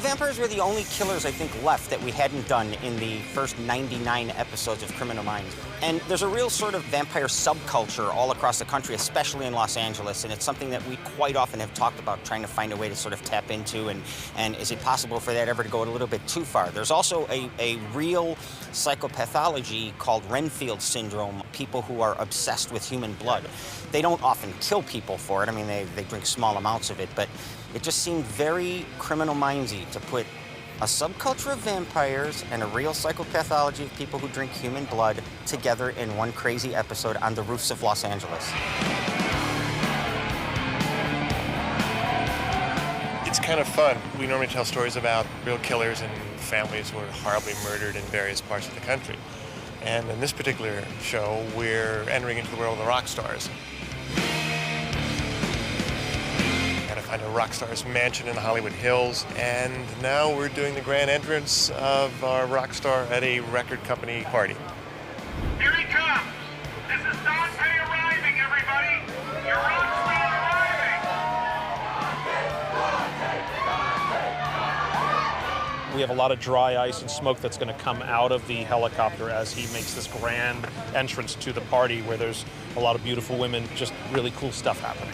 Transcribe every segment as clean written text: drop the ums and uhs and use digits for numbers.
vampires were the only killers, I think, left that we hadn't done in the first 99 episodes of Criminal Minds. And there's a real sort of vampire subculture all across the country, especially in Los Angeles, and it's something that we quite often have talked about, trying to find a way to sort of tap into, and is it possible for that ever to go a little bit too far? There's also a real psychopathology called Renfield syndrome, people who are obsessed with human blood. They don't often kill people for it. I mean, they drink small amounts of it, but it just seemed very Criminal Mindsy to put a subculture of vampires and a real psychopathology of people who drink human blood together in one crazy episode on the roofs of Los Angeles. It's kind of fun. We normally tell stories about real killers and families who are horribly murdered in various parts of the country. And in this particular show, we're entering into the world of the rock stars. Find a rock star's mansion in Hollywood Hills, and now we're doing the grand entrance of our rock star at a record company party. Here he comes! This is Dante arriving, everybody! Your rock star arriving! We have a lot of dry ice and smoke that's going to come out of the helicopter as he makes this grand entrance to the party where there's a lot of beautiful women, just really cool stuff happening.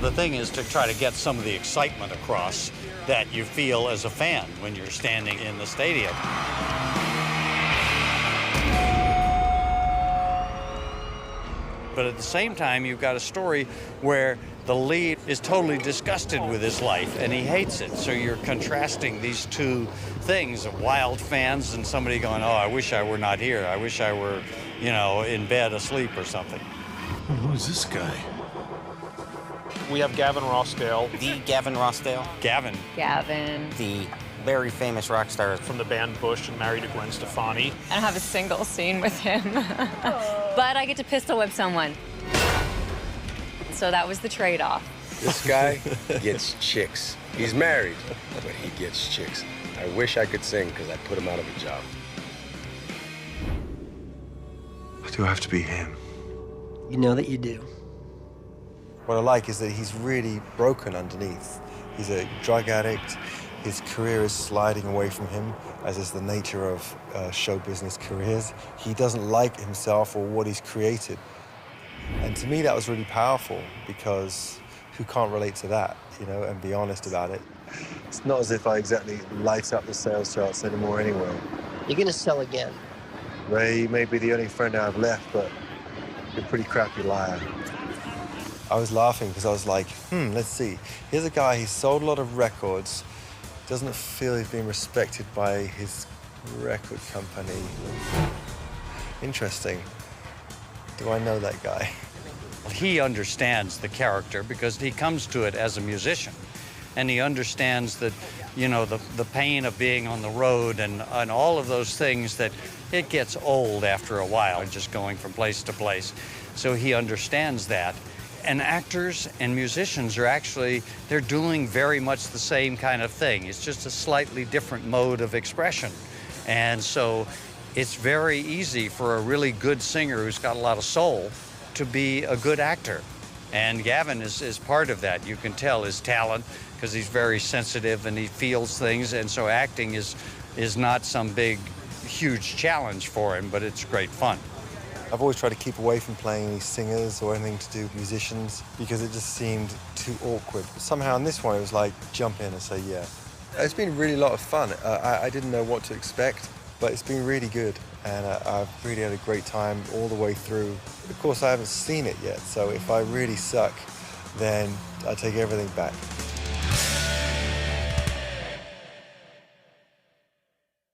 The thing is to try to get some of the excitement across that you feel as a fan when you're standing in the stadium. But at the same time, you've got a story where the lead is totally disgusted with his life and he hates it. So you're contrasting these two things, of wild fans and somebody going, oh, I wish I were not here. I wish I were, you know, in bed asleep or something. Who's this guy? We have Gavin Rossdale. The Gavin Rossdale. Gavin. Gavin. The very famous rock star. From the band Bush and married to Gwen Stefani. I don't have a single scene with him. But I get to pistol whip someone. So that was the trade-off. This guy gets chicks. He's married, but he gets chicks. I wish I could sing because I put him out of a job. Why do I have to be him? You know that you do. What I like is that he's really broken underneath. He's a drug addict. His career is sliding away from him, as is the nature of show business careers. He doesn't like himself or what he's created. And to me, that was really powerful, because who can't relate to that, you know, and be honest about it? It's not as if I exactly light up the sales charts anymore anyway. You're gonna sell again. Ray may be the only friend I've left, but you're a pretty crappy liar. I was laughing because I was like, let's see. Here's a guy, he's sold a lot of records, doesn't feel he's being respected by his record company. Interesting. Do I know that guy? He understands the character because he comes to it as a musician. And he understands that, you know, the pain of being on the road and all of those things, that it gets old after a while, just going from place to place. So he understands that. And actors and musicians are actually, they're doing very much the same kind of thing. It's just a slightly different mode of expression. And so it's very easy for a really good singer who's got a lot of soul to be a good actor. And Gavin is part of that. You can tell his talent because he's very sensitive and he feels things. And so acting is not some big, huge challenge for him, but it's great fun. I've always tried to keep away from playing any singers or anything to do with musicians because it just seemed too awkward. But somehow in this one, it was like, jump in and say yeah. It's been really a lot of fun. I didn't know what to expect, but it's been really good. And I've really had a great time all the way through. Of course, I haven't seen it yet, so if I really suck, then I take everything back.